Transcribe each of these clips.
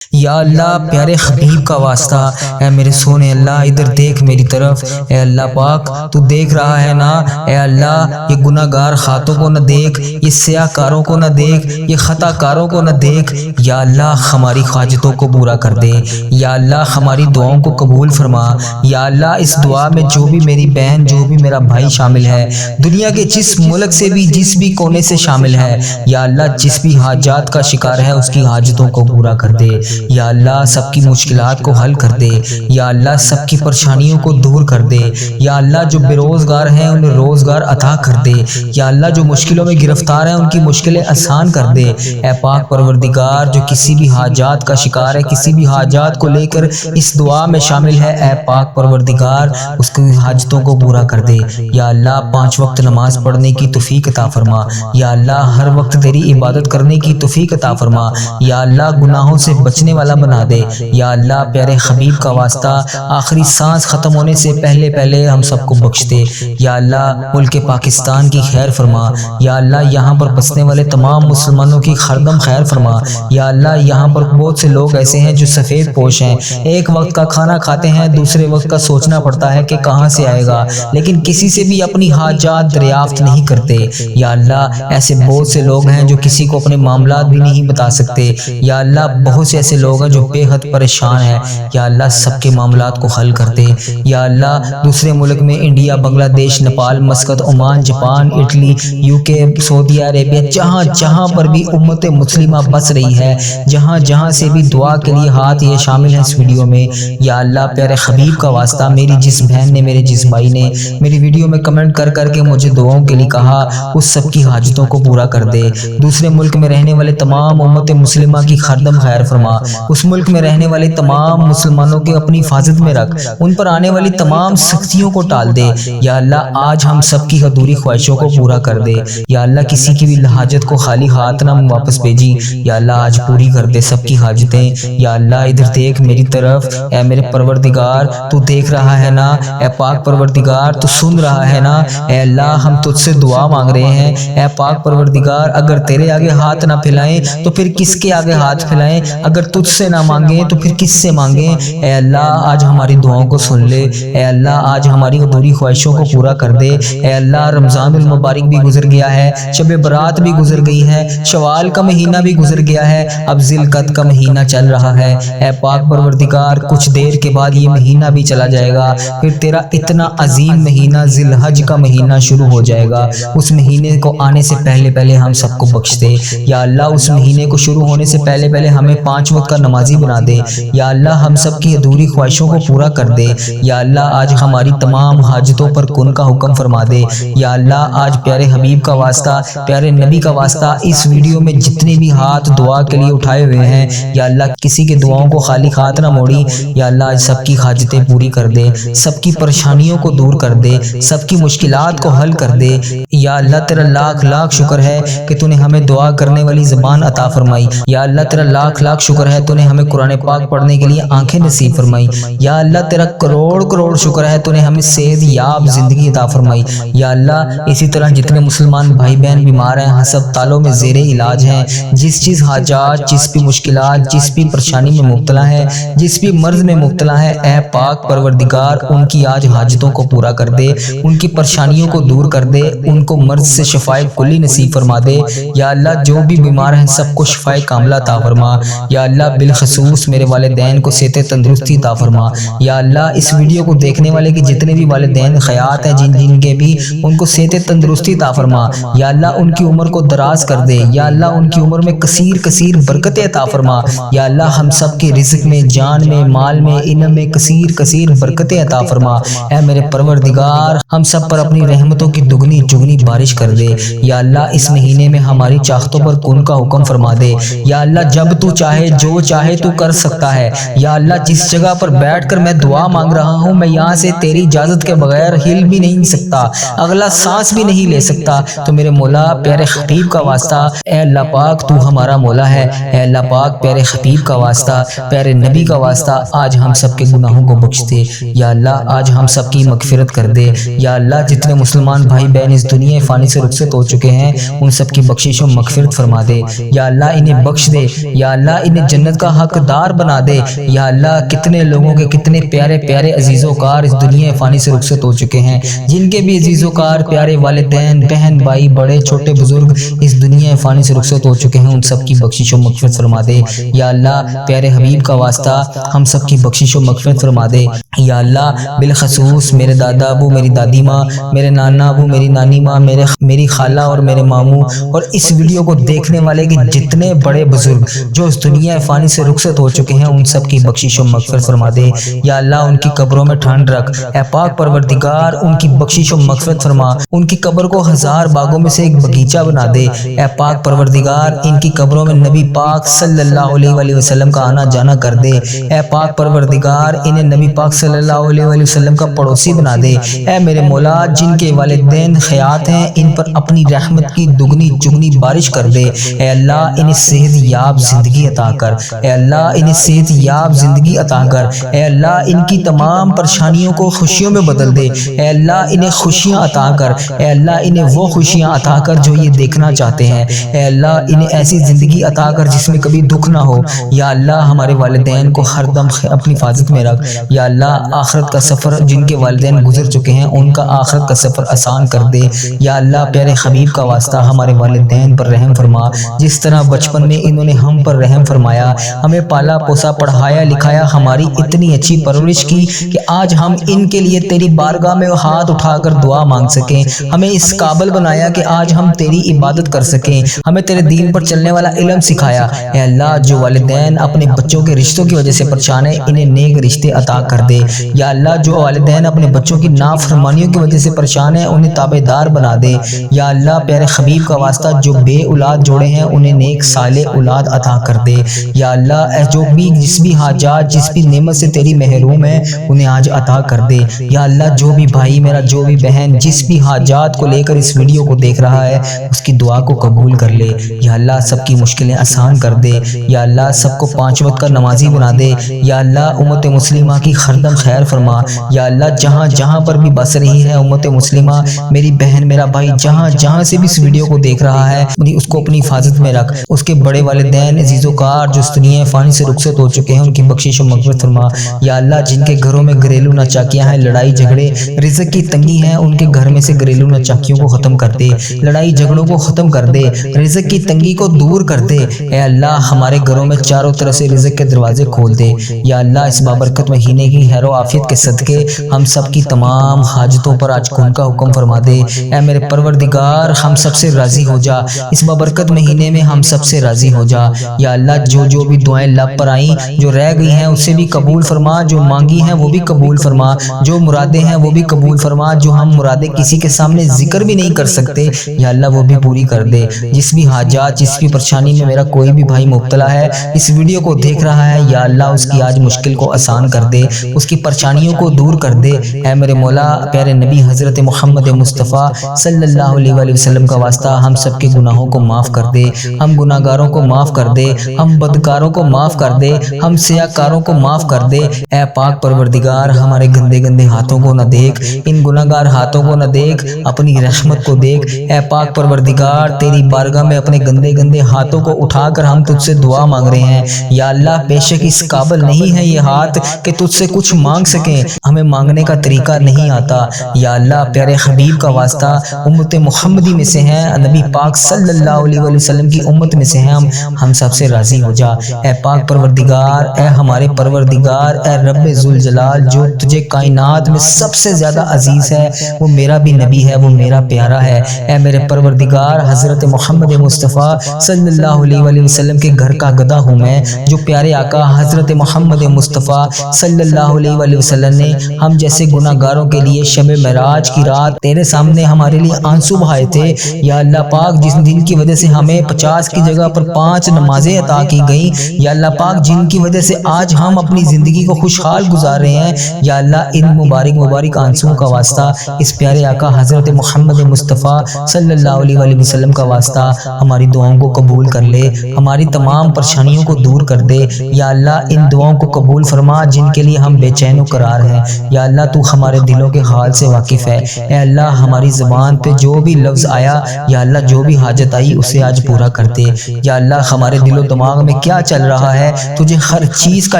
یا اللہ پیارے حبیب کا واسطہ، اے میرے سونے اللہ ادھر دیکھ میری طرف، اے اللہ پاک تو دیکھ رہا ہے نا، اے اللہ یہ گناہ گار خاتوں کو نہ دیکھ، یہ سیاہ کاروں کو نہ دیکھ، یہ خطا کاروں کو نہ دیکھ، یا اللہ ہماری حاجتوں کو پورا کر دے، یا اللہ ہماری دعاؤں کو قبول فرما، یا اللہ اس دعا میں جو بھی میری بہن جو بھی میرا بھائی شامل ہے، دنیا کے جس ملک سے بھی جس بھی کونے سے شامل ہے، یا اللہ جس بھی حاجات کا شکار ہے اس کی حاجتوں کو پورا کر دے، یا اللہ سب کی مشکلات کو حل کر دے، یا اللہ سب کی پریشانیوں کو دور کر دے، یا اللہ جو بے روزگار ہیں انہیں روزگار عطا کر دے، یا اللہ جو مشکلوں میں گرفتار ہیں ان کی مشکلیں آسان کر دے، اے پاک پروردگار جو کسی بھی حاجات کا شکار ہے، کسی بھی حاجات کو لے کر اس دعا میں شامل ہے، اے پاک پروردگار اس کی حاجتوں کو پورا کر دے، یا اللہ 5 وقت نماز پڑھنے کی توفیق عطا فرما، یا اللہ ہر وقت تیری عبادت کرنے کی توفیق عطا فرما، یا اللہ گناہوں سے بچنے والا بنا دے، یا اللہ پیارے حبیب کا واسطہ آخری سانس ختم ہونے سے پہلے ہم سب کو بخش دے، یا اللہ ملک پاکستان کی خیر فرما، یا اللہ یہاں پر بسنے والے تمام مسلمانوں کی خردم خیر فرما، یا اللہ یہاں پر بہت سے لوگ ایسے ہیں جو سفید پوش ہیں، ایک وقت کا کھانا کھاتے ہیں دوسرے وقت کا سوچنا پڑتا ہے کہ کہاں سے آئے گا، لیکن کسی سے بھی اپنی حاجات دریافت نہیں کرتے، یا اللہ ایسے بہت سے لوگ ہیں جو کسی کو اپنے معاملات بھی نہیں بتا سکتے، یا اللہ بہت سے ایسے لوگ ہیں جو بے حد پریشان ہیں، یا اللہ سب کے معاملات کو حل کر دے، یا اللہ دوسرے ملک میں انڈیا، بنگلہ دیش، Nepal, Muscat, Oman, Japan, Italy, UK، سعودی عربیہ، جہاں جہاں پر بھی امت مسلمہ بس رہی ہے، جہاں جہاں سے بھی دعا کے لیے ہاتھ یہ شامل ہیں اس ویڈیو میں، یا اللہ پیارے حبیب کا واسطہ میری جس بہن نے میرے جس بھائی نے میری ویڈیو میں کمنٹ کر کر کے مجھے دعاؤں کے لیے کہا اس سب کی حاجتوں کو پورا کر دے، دوسرے ملک میں رہنے والے تمام امت مسلمہ کی خردم خیر فرما، اس ملک میں رہنے والے تمام مسلمانوں کے اپنی حفاظت میں رکھ، ان پر آنے والی تمام سختیوں کو ٹال دے، یا اللہ آج ہم سب کی ادھوری خواہشوں کو پورا کر دے، یا اللہ کسی کی بھی حاجت کو خالی ہاتھ نہ واپس بھیجی، یا اللہ آج پوری کر دے سب کی حاجتیں، یا اللہ ادھر دیکھ میری طرف، اے میرے پروردگار تو دیکھ رہا ہے نا، اے پاک پروردگار تو سن رہا ہے نا، اے اللہ ہم تجھ سے دعا مانگ رہے ہیں، اے پاک پروردگار اگر تیرے آگے ہاتھ نہ پھیلائیں تو پھر کس کے آگے ہاتھ پھیلائیں، اگر تجھ سے نہ مانگیں تو پھر کس سے مانگیں، اے اللہ آج ہماری دعاؤں کو سن لے، اے اللہ آج ہماری ادھوری خواہشوں کو پورا کر دے، اے اللہ رمضان المبارک بھی گزر گیا ہے، شب برات بھی گزر گئی ہے، شوال کا مہینہ بھی گزر گیا ہے، اب ذی القعدہ کا مہینہ چل رہا ہے، اے پاک پروردگار کچھ دیر کے بعد یہ مہینہ بھی چلا جائے گا، پھر تیرا اتنا عظیم مہینہ ذی الحج کا مہینہ شروع ہو جائے گا، اس مہینے کو آنے سے پہلے ہم سب کو بخش دے، یا اللہ اس مہینے کو شروع ہونے سے پہلے ہمیں 5 وقت کا نمازی بنا دے، یا اللہ ہم سب کی ادھوری خواہشوں کو پورا کر دے، یا اللہ آج ہماری تمام حاجتوں پر کن کا حکم فرما دے، یا اللہ آج پیارے حبیب کا واسطہ پیارے نبی کا واسطہ اس ویڈیو میں جتنے بھی ہاتھ دعا کے لیے اٹھائے ہوئے ہیں، یا اللہ کسی کے دعاؤں کو خالی ہاتھ نہ موڑی، یا اللہ آج سب کی حاجتیں پوری کر دے، سب کی پریشانیوں کو دور کر دے، سب کی مشکلات کو حل کر دے، یا اللہ تیرا لاکھ لاکھ شکر ہے کہ تو نے ہمیں دعا کرنے والی زبان عطا فرمائی، یا اللہ تیرا لاکھ لاکھ شکر ہے تو نے ہمیں قرآن پاک پڑھنے کے لیے آنکھیں نصیب فرمائی، یا اللہ تیرا کروڑ کروڑ شکر ہے تو نے ہمیں صحت یاب زندگی عطا فرمائی، یا اللہ اسی طرح جتنے مسلمان بھائی بہن بیمار ہیں، ہسپتالوں میں زیر علاج ہیں، جس چیز حاجات، جس بھی مشکلات، جس بھی پریشانی میں مبتلا ہے، جس بھی مرض میں مبتلا ہے، اے پاک پروردگار ان کی آج حاجتوں کو پورا کر دے، ان کی پریشانیوں کو دور کر دے، ان کو مرض سے شفائے کلی نصیب فرما دے، یا اللہ جو بھی بیمار ہیں سب کو شفائے کاملہ عطا فرما، یا اللہ بالخصوص میرے والدین کو صحت تندرستی عطا فرما، یا اللہ اس ویڈیو کو دیکھنے والے کے جتنے بھی والدین خیات ہیں جن کے بھی ان کو صحت تندرستی عطا فرما، یا اللہ ان کی عمر کو دراز کر دے، یا اللہ ان کی عمر میں کثیر برکتیں عطا فرما، یا اللہ ہم سب کے رزق میں، جان میں، مال میں، علم میں کثیر برکتیں عطا فرما، اے میرے پروردگار ہم سب پر اپنی رحمتوں کی دگنی چگنی بارش کر دے، یا اللہ اس مہینے میں ہماری چاہتوں پر کن کا حکم فرما دے، یا اللہ جب تو چاہے جو چاہے تو کر سکتا ہے، یا اللہ جس جگہ پر بیٹھ کر میں دعا مانگ رہا ہوں میں یہاں سے تیری اجازت کے بغیر ہل بھی نہیں سکتا، اگلا سانس بھی نہیں لے سکتا، تو میرے مولا پیارے حبیب کا واسطہ اے اللہ پاک تو ہمارا مولا ہے، اے اللہ پاک پیارے حبیب کا واسطہ پیارے نبی کا واسطہ آج ہم سب کے گناہوں کو بخش دے، یا اللہ آج ہم سب کی مغفرت کر دے، یا اللہ جتنے مسلمان بھائی بہن اس دنیا دنیا فانی سے رخصت ہو چکے ہیں ان سب کی بخشش و مغفرت فرما دے یا اللہ، انہیں بخش دے یا اللہ، انہیں جنت کا حقدار بنا دے یا اللہ۔ کتنے لوگوں کے کتنے پیارے پیارے عزیز و کار اس دنیا فانی سے رخصت ہو چکے ہیں، جن کے بھی عزیز و کار پیارے والدین، بہن، بھائی، بڑے چھوٹے بزرگ اس دنیا فانی سے رخصت ہو چکے ہیں، ان سب کی بخشش و مغفرت فرما دے یا اللہ۔ پیارے حبیب کا واسطہ ہم سب کی بخشش و مغفرت فرما دے یا اللہ۔ بالخصوص میرے دادا ابو، میری دادی ماں، میرے نانا ابو، میری نانی ماں، میری خالہ اور میرے ماموں، اور اس ویڈیو کو دیکھنے والے کے جتنے بڑے بزرگ جو اس دنیا فانی سے رخصت ہو چکے ہیں، ان سب کی بخشش و مغفرت فرما دے یا اللہ۔ ان کی قبروں میں ٹھنڈ رکھ اے پاک پروردگار، ان کی بخشش و مغفرت فرما، ان کی قبر کو 1000 باغوں میں سے ایک باغیچہ بنا دے اے پاک پروردگار۔ ان کی قبروں میں نبی پاک صلی اللہ علیہ وسلم کا آنا جانا کر دے اے پاک پروردگار۔ انہیں نبی پاک صلی اللہ علیہ وسلم کا پڑوسی بنا دے اے میرے مولا۔ جن کے والدین حیات ہیں ان پر اپنی رحمت کی دگنی چگنی بارش کر دے اے اللہ۔ انہیں صحت یاب زندگی عطا کر اے اللہ، انہیں صحت یاب زندگی عطا کر اے اللہ۔ ان کی تمام پریشانیوں کو خوشیوں میں بدل دے اے اللہ۔ انہیں خوشیاں عطا کر اے اللہ، انہیں وہ خوشیاں عطا کر جو یہ دیکھنا چاہتے ہیں اے اللہ۔ انہیں ایسی زندگی عطا کر جس میں کبھی دکھ نہ ہو یا اللہ۔ ہمارے والدین کو ہر دم اپنی حفاظت میں رکھ یا اللہ۔ آخرت کا سفر جن کے والدین گزر چکے ہیں ان کا آخرت کا سفر آسان کر دے یا اللہ۔ پیارے حبیب کا واسطہ ہمارے والدین پر رحم فرما، جس طرح بچپن میں انہوں نے ہم پر رحم فرمایا، ہمیں پالا پوسا، پڑھایا لکھایا، ہماری اتنی اچھی پرورش کی کہ آج ہم ان کے لیے تیری بارگاہ میں ہاتھ اٹھا کر دعا مانگ سکیں۔ ہمیں اس قابل بنایا کہ آج ہم تیری عبادت کر سکیں، ہمیں تیرے دین پر چلنے والا علم سکھایا اے اللہ۔ جو والدین اپنے بچوں کے رشتوں کی وجہ سے پریشان ہیں انہیں نیک رشتے عطا کر دے یا اللہ۔ جو والدین اپنے بچوں کی نافرمانیوں کی وجہ سے پریشان ہیں انہیں تابعدار بنا دے یا اللہ۔ پیارے حبیب کا واسطہ جو بے اولاد جوڑے ہیں انہیں نیک صالح اولاد عطا کر دے یا اللہ۔ جو بھی جس بھی حاجات، جس بھی نعمت سے تیری محروم ہے انہیں آج عطا کر دے یا اللہ۔ جو بھی بھائی میرا، جو بھی بہن جس بھی حاجات کو لے کر اس ویڈیو کو دیکھ رہا ہے اس کی دعا کو قبول کر لے یا اللہ۔ سب کی مشکلیں آسان کر دے یا اللہ۔ سب کو 5 وقت کا نمازی بنا دے یا اللہ۔ امت مسلمہ کی ہردم خیر فرما یا اللہ۔ جہاں جہاں پر بھی بس رہی ہے امت مسلمہ، میری بہن میرا بھائی جہاں جہاں سے بھی اس ویڈیو کو دیکھ رہا ہے اس کو اپنی حفاظت میں رکھ۔ اس کے بڑے والدین عزیز و کار جو اس دنیا فانی سے رخصت ہو چکے ہیں ان کی بخشش و مغفرت فرما یا اللہ۔ جن کے گھروں میں گھریلو ناچاکیاں ہیں، لڑائی جھگڑے، رزق کی تنگی ہے، ان کے گھر میں سے گھریلو ناچاکیوں کو ختم کر دے، لڑائی جھگڑوں کو ختم کر دے، رزق کی تنگی کو دور کر دے اے اللہ۔ ہمارے گھروں میں چاروں طرف سے رزق کے دروازے کھول دے یا اللہ۔ اس بابرکت مہینے کی خیر و عافیت کے صدقے ہم سب کی تمام حاجتوں پر آج کن کا حکم فرما دے اے میرے پروردگار۔ ہم سب سے راضی ہو جا اس بابرکت مہینے میں، ہم سب سے راضی ہو جا یا اللہ۔ جو بھی دعائیں لب پر آئیں، جو رہ گئی ہیں اسے بھی قبول فرما، جو مانگی ہیں وہ بھی قبول فرما، جو مرادیں ہیں وہ بھی قبول فرما، جو ہم مرادیں کسی کے سامنے ذکر بھی نہیں کر سکتے یا اللہ وہ بھی پوری کر دے۔ جس بھی حاجات، جس بھی پریشانی میں میرا کوئی بھی بھائی مبتلا ہے اس ویڈیو کو دیکھ رہا ہے یا اللہ، اس کی آج مشکل کو آسان کر دے، اس کی پریشانیوں کو دور کر دے اے میرے مولا۔ پیارے نبی حضرت محمد مصطفیٰ صلی اللہ علیہ وسلم کا واسطہ ہم سب کے گناہوں کو معاف کر دے، ہم گناہ گاروں کو معاف کر دے، ہم بدکاروں کو معاف کر دے، ہم سیاہ کاروں کو معاف کر دے اے پاک پروردگار۔ ہمارے گندے گندے ہاتھوں کو نہ دیکھ، ان گناہ گار ہاتھوں کو نہ دیکھ، اپنی رحمت کو دیکھ اے پاک پروردگار۔ تیری بارگاہ میں اپنے گندے گندے ہاتھوں کو اٹھا کر ہم تجھ سے دعا مانگ رہے ہیں یا اللہ۔ بے شک اس قابل نہیں ہے یہ ہاتھ کہ تجھ سے کچھ مانگ سکیں، ہمیں مانگنے کا طریقہ نہیں آتا یا اللہ۔ پیارے حبیب کا واسطہ امت محمدی میں سے ہیں، نبی پاک صلی اللہ علیہ وسلم کی امت میں سے ہیں ہم سب سے راضی ہو جا اے پاک پروردگار۔ اے ہمارے پروردگار، اے رب ذوالجلال، جو تجھے کائنات میں سب سے زیادہ عزیز ہے وہ میرا بھی نبی ہے، وہ میرا پیارا ہے اے میرے پروردگار۔ حضرت محمد مصطفیٰ صلی اللہ علیہ وسلم کے گھر کا گدھا ہوں میں، جو پیارے آقا حضرت محمد مصطفیٰ صلی اللہ علیہ وسلم نے ہم جیسے گناہ گاروں کے لیے شب معراج کی رات تیرے سامنے ہمارے لیے آنسو بہائے تھے یا اللہ پاک۔ جس دن کی وجہ سے ہمیں 50 کی جگہ پر 5 نمازیں عطا کی گئیں یا اللہ پاک، جن کی وجہ سے آج ہم اپنی زندگی کو خوشحال گزار رہے ہیں یا اللہ۔ ان مبارک آنسوؤں کا واسطہ اس پیارے آقا حضرت محمد مصطفیٰ صلی اللہ علیہ وسلم کا واسطہ ہماری دعاؤں کو قبول کر لے، ہماری تمام پریشانیوں کو دور کر دے یا اللہ۔ ان دعاؤں کو قبول فرما جن کے لیے ہم بے چین و قرار ہیں یا اللہ۔ تو ہمارے دلوں کے حال سے واقف ہے اے اللہ۔ ہماری زبان پہ جو بھی لفظ آیا یا اللہ جو بھی حاجت آئی اسے آج پورا کر دے یا اللہ ہمارے دل و دماغ میں کیا چل رہا ہے تجھے ہر چیز کا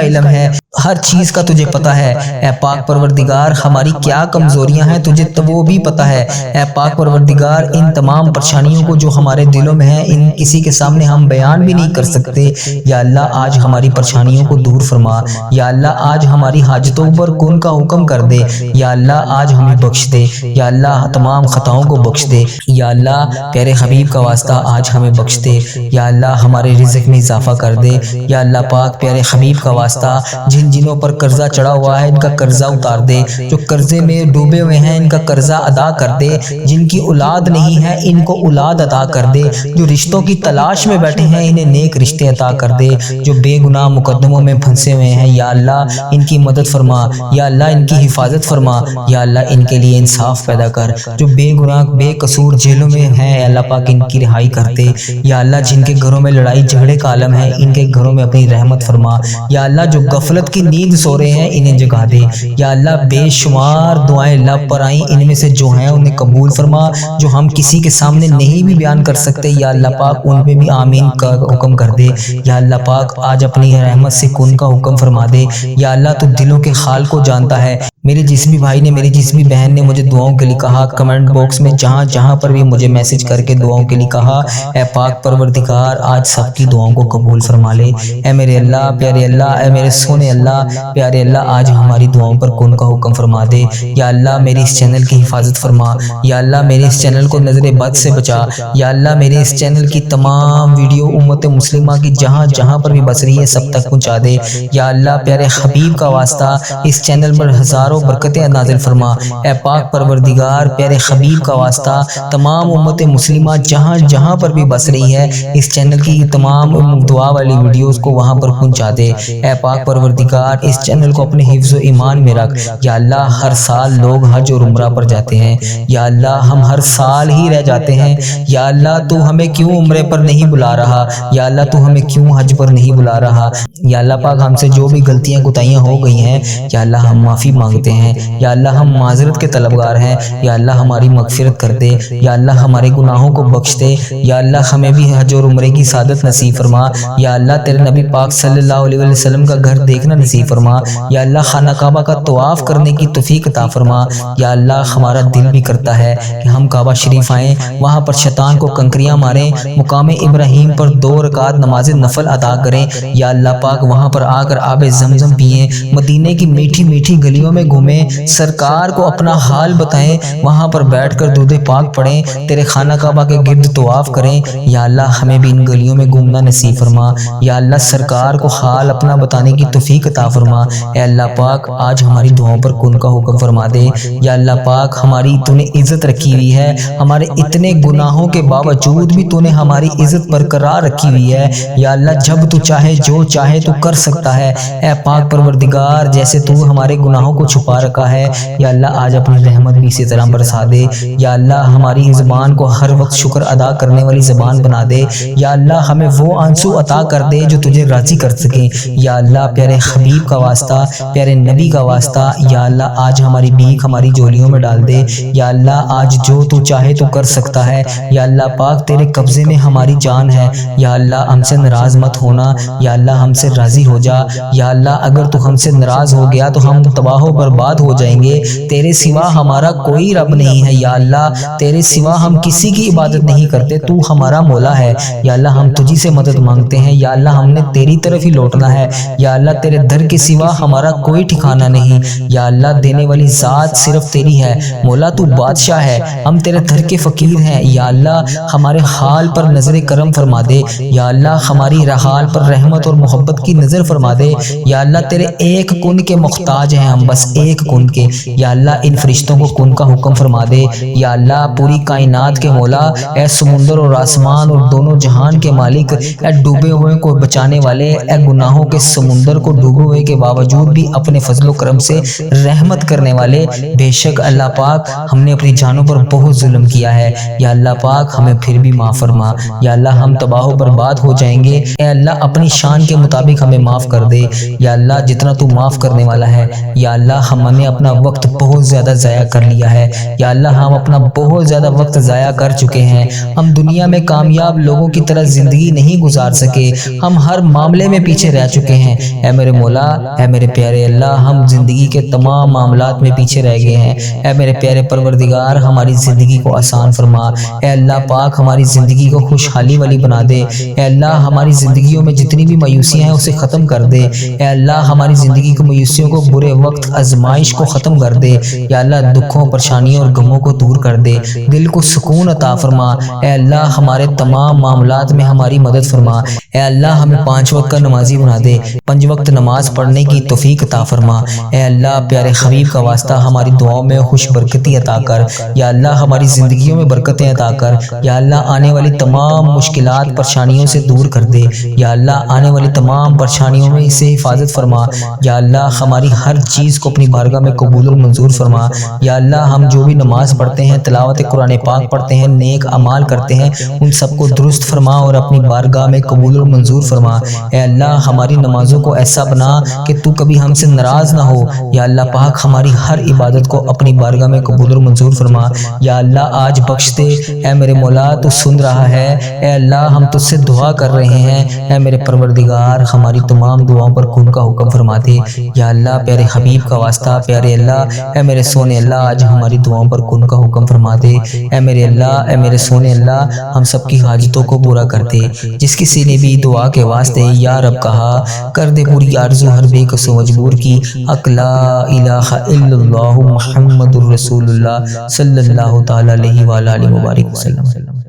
علم ہے، ہر چیز کا تجھے پتہ ہے اے پاک پروردگار، ہماری کیا کمزوریاں ہیں تجھے تو وہ بھی پتہ ہے اے پاک پروردگار، ان تمام پریشانیوں کو جو ہمارے دلوں میں ہیں ان کسی کے سامنے ہم بیان بھی نہیں کر سکتے یا اللہ آج ہماری پریشانیوں کو دور فرما یا اللہ آج ہماری حاجتوں پر کن کا حکم کر دے یا اللہ آج ہمیں بخش دے یا اللہ تمام خطاؤں کو بخش دے یا اللہ پیارے حبیب کا واسطہ آج ہمیں بخش دے یا اللہ ہمارے رزق میں اضافہ کر دے یا اللہ پاک پیارے حبیب کا واسطہ جن جنوں پر قرضہ چڑھا ہوا ہے ان کا قرضہ اتار دے، جو قرضے میں ڈوبے ہوئے ہیں ان کا قرضہ ادا کر دے، جن کی اولاد نہیں ہے ان کو اولاد عطا کر دے، جو رشتوں کی تلاش میں بیٹھے ہیں انہیں نیک رشتے عطا کر دے، جو بے گناہ مقدموں میں پھنسے ہوئے ہیں یا اللہ ان کی مدد فرما یا اللہ ان کی حفاظت فرما یا اللہ ان کے لیے انصاف پیدا کر، جو بے گناہ بے قصور جیلوں میں ہیں اللہ پاک ان کی رہائی کر دے یا اللہ جن کے گھروں میں لڑائی جھگڑے کا عالم ہے ان کے گھروں میں اپنی رحمت فرما یا اللہ جو غفلت کی نیند سو رہے ہیں انہیں جگا دے یا اللہ بے شمار دعائیں لب پر آئیں ان میں سے جو ہیں انہیں قبول فرما، جو ہم کسی کے سامنے نہیں بھی بیان کر سکتے یا اللہ پاک ان پہ بھی آمین کا حکم کر دے یا اللہ پاک آج اپنی رحمت سے کن کا حکم فرما دے یا اللہ تو دلوں کے حال کو جانتا ہے۔ میرے جسمی بھائی نے، میری جسمی بہن نے مجھے دعاؤں کے لیے کہا، کمنٹ باکس میں جہاں جہاں پر بھی مجھے میسج کر کے دعاؤں کے لیے کہا، اے پاک پروردگار آج سب کی دعاؤں کو قبول فرما لے، اے میرے اللہ پیارے اللہ، اے میرے سونے اللہ پیارے اللہ آج ہماری دعاؤں پر کن کا حکم فرما دے یا اللہ میری اس چینل کی حفاظت فرما یا اللہ میرے اس چینل کو نظر بد سے بچا یا اللہ میرے اس چینل کی تمام ویڈیو امت مسلمہ کی جہاں جہاں پر بھی بس رہی ہے سب تک پہنچا دے یا اللہ پیارے حبیب کا واسطہ اس چینل پر ہزاروں برکتیں نازل فرما، اے پاک پروردگار پیارے حبیب کا واسطہ تمام امت مسلمہ جہاں جہاں پر بھی بس رہی ہے اس چینل کی تمام دعا والی ویڈیوز کو وہاں پر پہنچا دے، اے پاک پروردگار اس چینل کو اپنے حفظ و ایمان میں رکھ یا اللہ ہر سال لوگ حج اور عمرہ پر جاتے ہیں یا اللہ ہم ہر سال ہی رہ جاتے ہیں یا اللہ تو ہمیں کیوں عمرے پر نہیں بلا رہا یا اللہ تو ہمیں کیوں حج پر نہیں بلا رہا یا اللہ پاک ہم سے جو بھی غلطیاں کوتاہیاں ہو گئی ہیں یا اللہ ہم معافی مانگتے ہیں یا اللہ ہم معذرت کے طلبگار ہیں یا اللہ ہماری مغفرت کر دے یا اللہ ہمارے گناہوں کو بخش دے یا اللہ ہمیں بھی حج اور عمرے کی سعادت نصیب فرما یا اللہ تیرے نبی پاک صلی اللہ علیہ وسلم کا گھر دیکھنا نصیب فرما یا اللہ خانہ کعبہ کا طواف کرنے کی توفیق عطا فرما یا اللہ ہمارا دل بھی کرتا ہے کہ ہم کعبہ شریف آئیں، وہاں پر شیطان کو کنکریاں ماریں، مقام ابراہیم پر 2 رکعت نماز نفل ادا کریں یا اللہ پاک وہاں پر آ کر آب زمزم پئیں، مدینے کی میٹھی میٹھی گلیوں میں گھومیں، سرکار کو اپنا حال بتائیں، وہاں پر بیٹھ کر درود پاک پڑھیں، تیرے خانہ کعبہ کے گرد طواف کریں یا اللہ ہمیں بھی ان گلیوں میں گھومنا نصیب فرما یا اللہ سرکار کو حال اپنا بتانے کی توفیق عطا فرما، اے اللہ پاک آج ہماری دعاؤں پر کن کا حکم فرما دے یا اللہ پاک ہماری تو نے عزت رکھی ہوئی ہے، ہمارے اتنے گناہوں کے باوجود بھی تو نے ہماری عزت برقرار رکھی ہوئی ہے یا اللہ جب تو چاہے جو چاہے تو کر سکتا ہے، اے پاک پروردگار جیسے تو ہمارے گناہوں کو چھپا رکھا ہے یا اللہ آج اپنی رحمت بھی اسی طرح برسا دے یا اللہ ہماری زبان کو ہر وقت شکر ادا کرنے والی زبان بنا دے یا اللہ ہمیں وہ آنسو عطا کر دے جو تجھے راضی کر سکیں یا اللہ پیارے حبیب کا واسطہ پیارے نبی کا واسطہ یا اللہ آج ہماری بھیک ہماری جولیوں میں ڈال دے یا اللہ آج جو تو چاہے تو کر سکتا ہے یا اللہ پاک تیرے قبضے میں ہماری جان ہے یا اللہ ہم سے ناراض مت ہونا یا اللہ ہم سے راضی ہو جا یا اللہ اگر تو ہم سے ناراض ہو گیا تو ہم تباہ و برباد ہو جائیں گے، تیرے سوا ہمارا کوئی رب نہیں ہے یا اللہ تیرے سوا ہم کسی کی عبادت نہیں کرتے، تو ہمارا مولا ہے یا اللہ ہم تجھی سے مدد مانگتے ہیں یا اللہ ہم نے تیری طرف ہی لوٹنا ہے یا اللہ تیرے در کے سوا ہمارا کوئی ٹھکانہ نہیں یا اللہ دینے والی ذات صرف تیری ہے، مولا تو بادشاہ ہے، ہم تیرے در کے فقیر ہیں یا اللہ ہمارے حال پر نظر کرم فرما دے یا اللہ ہماری حال پر رحمت اور محبت کی نظر فرما دے یا اللہ تیرے ایک کن کے محتاج ہیں ہم، بس ایک کن کے یا اللہ ان فرشتوں کو کن کا حکم فرما دے یا اللہ پوری کائنات کے مولا، اے سمندر اور آسمان اور دونوں جہان کے مالک، اے ڈوبے ہوئے کو بچانے والے، اے گناہوں کے سمندر کو ڈوبے ہوئے کے باوجود بھی اپنے فضل و کرم سے رحمت کرنے والے، بے شک اللہ پاک ہم نے اپنی جانوں پر بہت ظلم کیا ہے یا اللہ پاک ہمیں پھر بھی معاف فرما یا اللہ ہم تباہ و برباد ہو جائیں گے، اے اللہ اپنی شان کے مطابق مطابق ہمیں معاف کر دے یا اللہ، جتنا تو معاف کرنے والا ہے۔ یا اللہ ہم نے اپنا وقت بہت زیادہ ضائع کر لیا ہے، یا اللہ ہم اپنا بہت زیادہ وقت ضائع کر چکے ہیں، ہم دنیا میں کامیاب لوگوں کی طرح زندگی نہیں گزار سکے، ہم ہر معاملے میں پیچھے رہ چکے ہیں۔ اے میرے مولا، اے میرے پیارے اللہ، ہم زندگی کے تمام معاملات میں پیچھے رہ گئے ہیں۔ اے میرے پیارے پروردگار، ہماری زندگی کو آسان فرما۔ اے اللہ پاک، ہماری زندگی کو خوشحالی والی بنا دے۔ اے اللہ ہماری زندگیوں میں جتنی بھی مایوسیاں ہیں اسے ختم کر دے۔ اے اللہ ہماری زندگی کی مایوسیوں کو، برے وقت، آزمائش کو ختم کر دے۔ یا اللہ دکھوں، پریشانیوں اور غموں کو دور کر دے، دل کو سکون عطا فرما۔ اے اللہ ہمارے تمام معاملات میں ہماری مدد فرما۔ اے اللہ ہمیں 5 وقت کا نمازی بنا دے، 5 وقت نماز پڑھنے کی توفیق عطا فرما۔ اے اللہ پیارے حبیب کا واسطہ ہماری دعاؤں میں خوش برکتی عطا کر۔ یا اللہ ہماری زندگیوں میں برکتیں عطا کر۔ یا اللہ آنے والی تمام مشکلات، پریشانیوں سے دور کر دے۔ یا اللہ آنے والی تمام پریشانیوں میں اسے حفاظت فرما۔ یا اللہ ہماری ہر چیز کو اپنی بارگاہ میں قبول اور منظور فرما۔ یا اللہ ہم جو بھی نماز پڑھتے ہیں، تلاوت قرآن پاک پڑھتے ہیں، نیک اعمال کرتے ہیں، ان سب کو درست فرما اور اپنی بارگاہ میں قبول اور منظور فرما۔ اے اللہ ہماری نمازوں کو ایسا بنا کہ تو کبھی ہم سے ناراض نہ ہو۔ یا اللہ پاک ہماری ہر عبادت کو اپنی بارگاہ میں قبول اور منظور فرما۔ یا اللہ آج بخش دے، اے میرے مولا تو سن رہا ہے۔ اے اللہ ہم تجھ سے دعا کر رہے ہیں، اے میرے پروردگار ہماری تمام دعاؤں پر کن کا حکم فرما دے۔ یا اللہ پیارے حبیب کا واسطہ، پیارے اللہ، اے میرے سونے اللہ آج ہماری دعاؤں پر کن کا حکم فرما دے۔ اے میرے اللہ، اے میرے سونے اللہ، ہم سب کی حاجتوں کو پورا کر دے۔ جس کسی نے بھی دعا کے واسطے یا رب کہا، کر دے پوری آرزو ہر بے کس و مجبور کی۔ حق لا الہ الا اللہ محمد الرسول اللہ صلی اللہ تعالی علیہ وآلہ وبارک وسلم۔